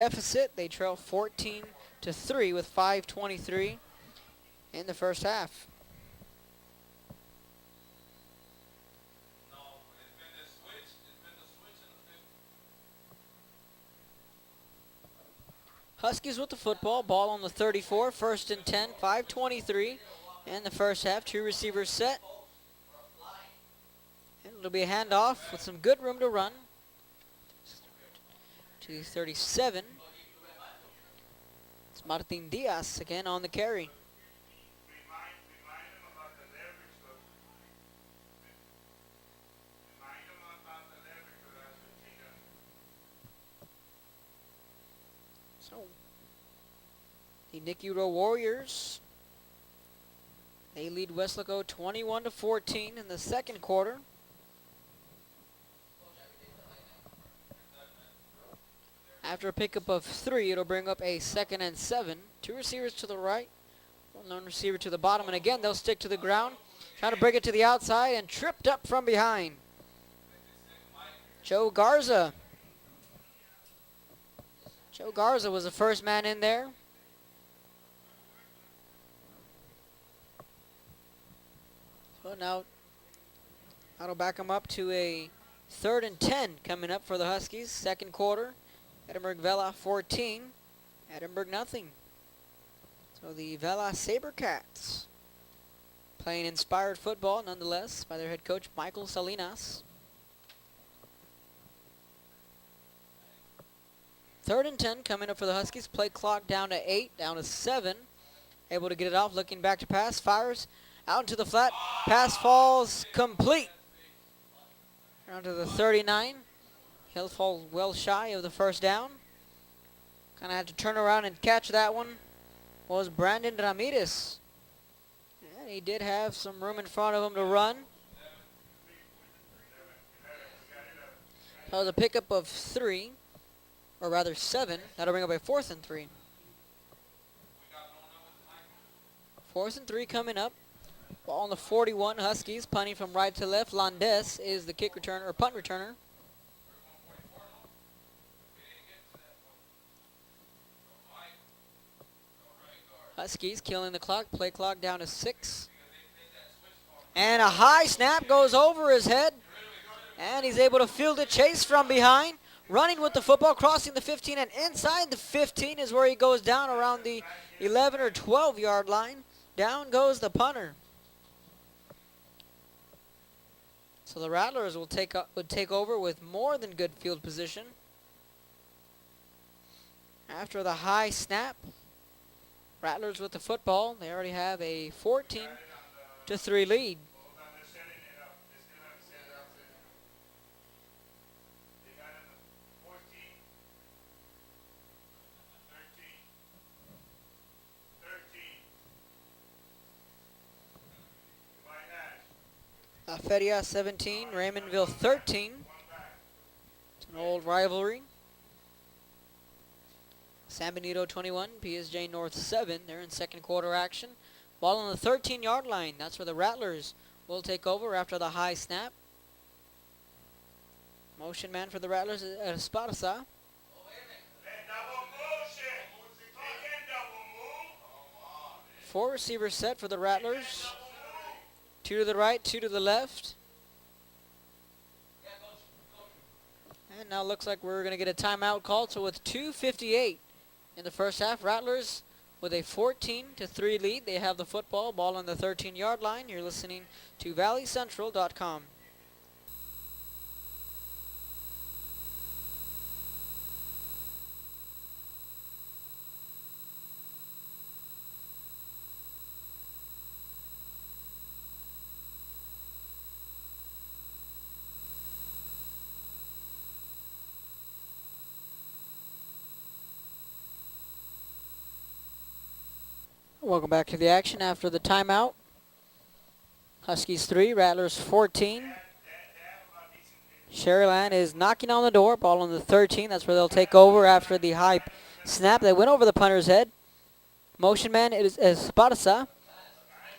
deficit. They trail 14-3 with 5:23 in the first half. Huskies with the football, ball on the 34, 1st and 10, 5:23 in the first half. Two receivers set. And it'll be a handoff with some good room to run to 37. It's Martin Diaz again on the carry. So, the Nicky Rowe Warriors, they lead Weslaco 21-14 in the second quarter. After a pickup of 3, it'll bring up a 2nd and 7. Two receivers to the right, one receiver to the bottom, and again they'll stick to the ground, trying to break it to the outside, and tripped up from behind. Joe Garza. Joe Garza was the first man in there. So now that'll back him up to a 3rd and 10 coming up for the Huskies. Second quarter. Edinburgh Vela 14, Edinburgh nothing. So the Vela Sabercats playing inspired football nonetheless by their head coach Michael Salinas. 3rd and 10 coming up for the Huskies. Play clock down to 8, down to 7. Able to get it off, looking back to pass, fires out into the flat. Pass falls complete. Around to the 39. He'll fall well shy of the first down. Kind of had to turn around and catch that one. Was Brandon Ramirez. And he did have some room in front of him to run. That was a pickup of 3, or rather 7. That'll bring up a 4th and 3. 4th and 3 coming up. Ball on the 41, Huskies punting from right to left. Landes is the kick returner or punt returner. Huskies killing the clock. Play clock down to 6. And a high snap goes over his head. And he's able to field a chase from behind. Running with the football, crossing the 15, and inside the 15 is where he goes down around the 11 or 12 yard line. Down goes the punter. So the Rattlers would take over with more than good field position. After the high snap, Rattlers with the football. They already have a 14-3 lead. La Feria 17, Raymondville 13. It's an old rivalry. San Benito 21, PSJ North 7. They're in second quarter action. Ball on the 13-yard line. That's where the Rattlers will take over after the high snap. Motion man for the Rattlers at Esparza. Four receivers set for the Rattlers. 2 to the right, 2 to the left. And now looks like we're going to get a timeout called. So with 2:58 in the first half, Rattlers with a 14-3 lead. They have the football, ball on the 13-yard line. You're listening to valleycentral.com. Welcome back to the action after the timeout. Huskies 3, Rattlers 14. Sharyland is knocking on the door. Ball on the 13. That's where they'll take over after the high snap. They went over the punter's head. Motion man is Esparza.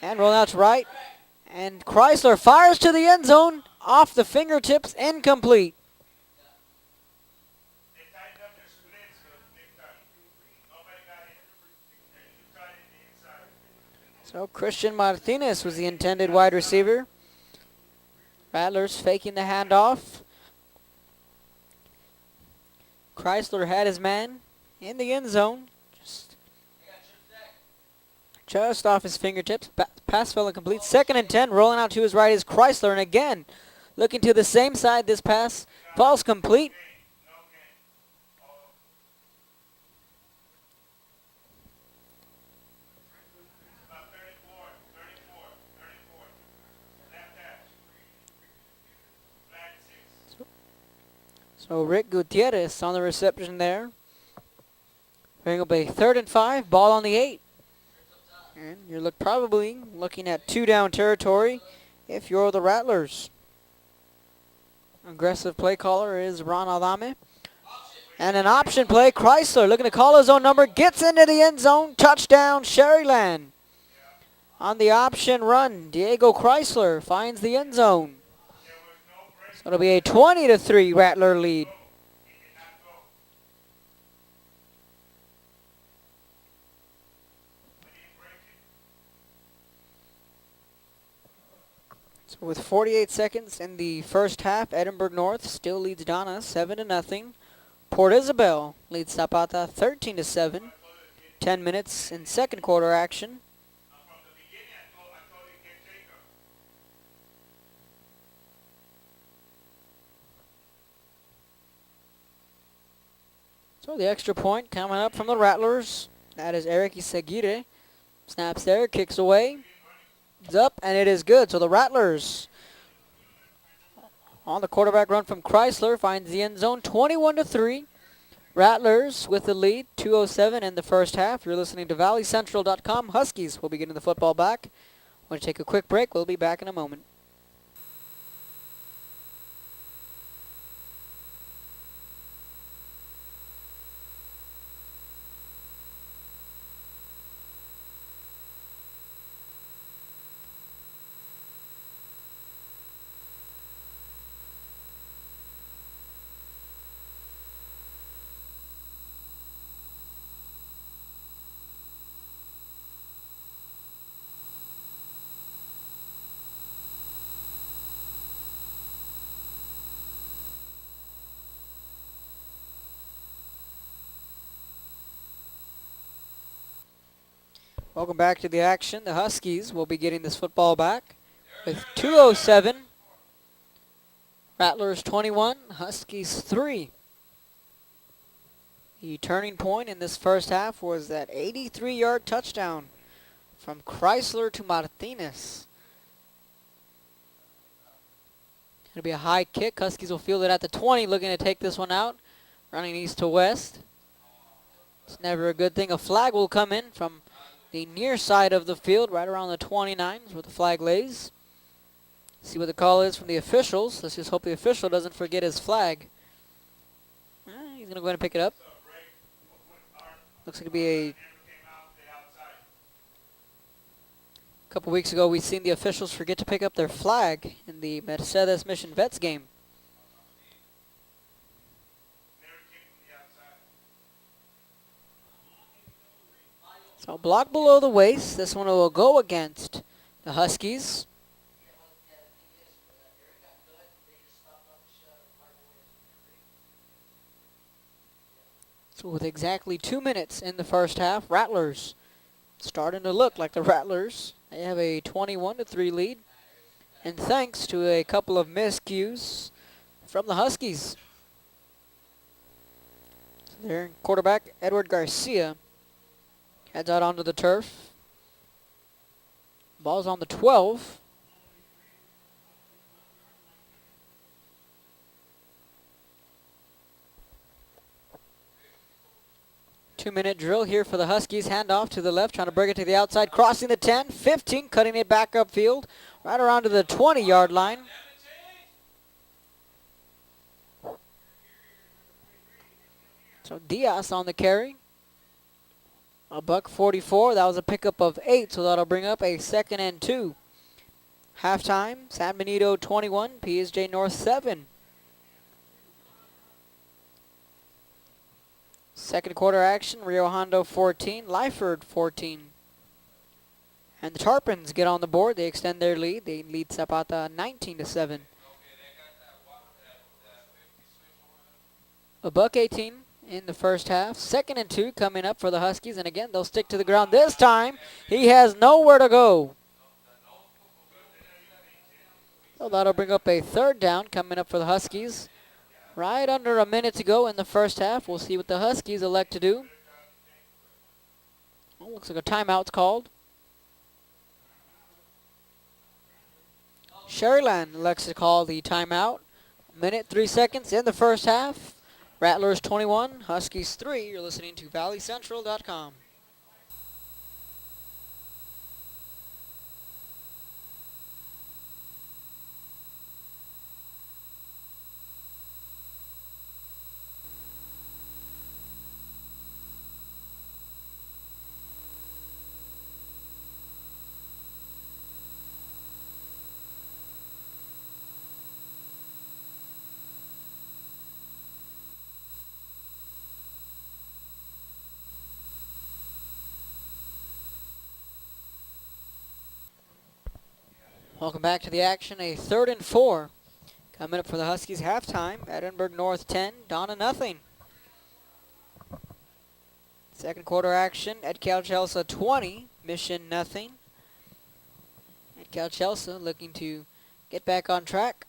And rolling out to right. And Chrysler fires to the end zone. Off the fingertips, incomplete. So Christian Martinez was the intended wide receiver. Rattlers faking the handoff. Chrysler had his man in the end zone. Just off his fingertips. Pass fell incomplete. 2nd and 10. Rolling out to his right is Chrysler. And again, looking to the same side. This pass falls complete. So Rick Gutierrez on the reception there. Bring up a 3rd and 5. Ball on the 8. And you're probably looking at 2-down territory if you're the Rattlers. Aggressive play caller is Ron Adame. And an option play. Chrysler looking to call his own number. Gets into the end zone. Touchdown, Sharyland. On the option run, Diego Chrysler finds the end zone. So it'll be a 20-3 Rattler lead. So with 48 seconds in the first half, Edinburgh North still leads Donna 7-0. Port Isabel leads Zapata 13-7. 10 minutes in second quarter action. So the extra point coming up from the Rattlers. That is Eric Iseguirre. Snaps there, kicks away. It's up, and it is good. So the Rattlers on the quarterback run from Chrysler finds the end zone 21-3. Rattlers with the lead, 2:07 in the first half. You're listening to ValleyCentral.com. Huskies will be getting the football back. We're going to take a quick break. We'll be back in a moment. Welcome back to the action. The Huskies will be getting this football back with 2:07. Rattlers 21, Huskies 3. The turning point in this first half was that 83-yard touchdown from Chrysler to Martinez. It'll be a high kick. Huskies will field it at the 20, looking to take this one out, running east to west. It's never a good thing. A flag will come in from the near side of the field, right around the 29 is where the flag lays. See what the call is from the officials. Let's just hope the official doesn't forget his flag. He's going to go ahead and pick it up. Looks like it'll be a couple weeks ago we seen the officials forget to pick up their flag in the Mercedes Mission Vets game. So block below the waist. This one will go against the Huskies. So with exactly 2 minutes in the first half, Rattlers starting to look like the Rattlers. They have a 21-3 lead. And thanks to a couple of miscues from the Huskies. So their quarterback, Edward Garcia, heads out onto the turf. Ball's on the 12. Two-minute drill here for the Huskies. Handoff to the left, trying to bring it to the outside. Crossing the 10, 15, cutting it back upfield. Right around to the 20-yard line. So Diaz on the carry. A $144. That was a pickup of 8, so that'll bring up a 2nd and 2. Halftime, San Benito 21, PSJ North 7. Second quarter action, Rio Hondo 14, Lyford 14. And the Tarpons get on the board. They extend their lead. They lead Zapata 19-7. A buck 18 in the first half. 2nd and 2 coming up for the Huskies. And again, they'll stick to the ground this time. He has nowhere to go. So that'll bring up a 3rd down coming up for the Huskies. Right under a minute to go in the first half. We'll see what the Huskies elect to do. Oh, looks like a timeout's called. Sharyland elects to call the timeout. 1 minute, 3 seconds in the first half. Rattlers 21, Huskies 3. You're listening to ValleyCentral.com. Welcome back to the action. A 3rd and 4 coming up for the Huskies. Halftime. Edinburgh North 10, Donna nothing. Second quarter action. Edcal-Chelsea 20, Mission nothing. Edcal-Chelsea looking to get back on track.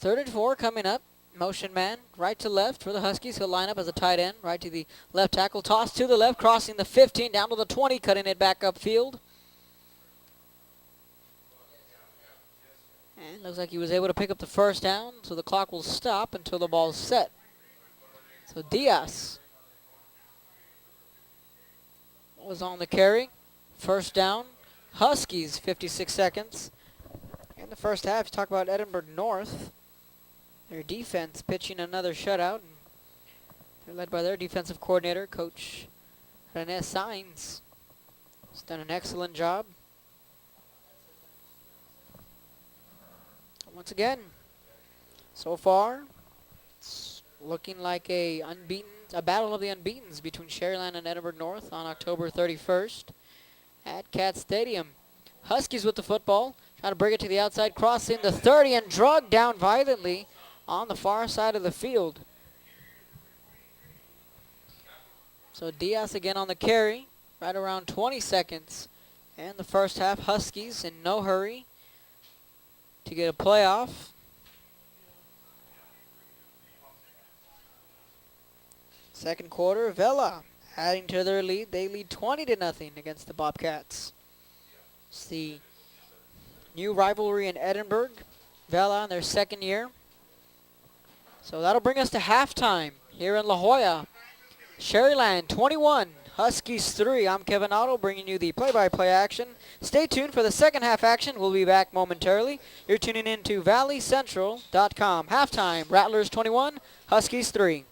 3rd and 4 coming up. Motion man, right to left for the Huskies. He'll line up as a tight end. Right to the left tackle. Toss to the left, crossing the 15, down to the 20, cutting it back upfield. And looks like he was able to pick up the 1st down, so the clock will stop until the ball's set. So Diaz was on the carry. 1st down. Huskies, 56 seconds. In the first half, you talk about Edinburgh North. Their defense pitching another shutout. And they're led by their defensive coordinator, Coach René Sainz. He's done an excellent job. Once again, so far, it's looking like a battle of the unbeatens between Sharyland and Edinburgh North on October 31st at Cat Stadium. Huskies with the football, trying to bring it to the outside, crossing the 30 and drugged down violently on the far side of the field. So Diaz again on the carry, right around 20 seconds. And the first half, Huskies in no hurry to get a playoff. Second quarter, Vela adding to their lead. They lead 20-0 against the Bobcats. It's the new rivalry in Edinburgh. Vela in their 2nd year. So that'll bring us to halftime here in La Jolla. Sharyland 21, Huskies 3. I'm Kevin Otto bringing you the play-by-play action. Stay tuned for the second half action. We'll be back momentarily. You're tuning in to ValleyCentral.com. Halftime, Rattlers 21, Huskies 3.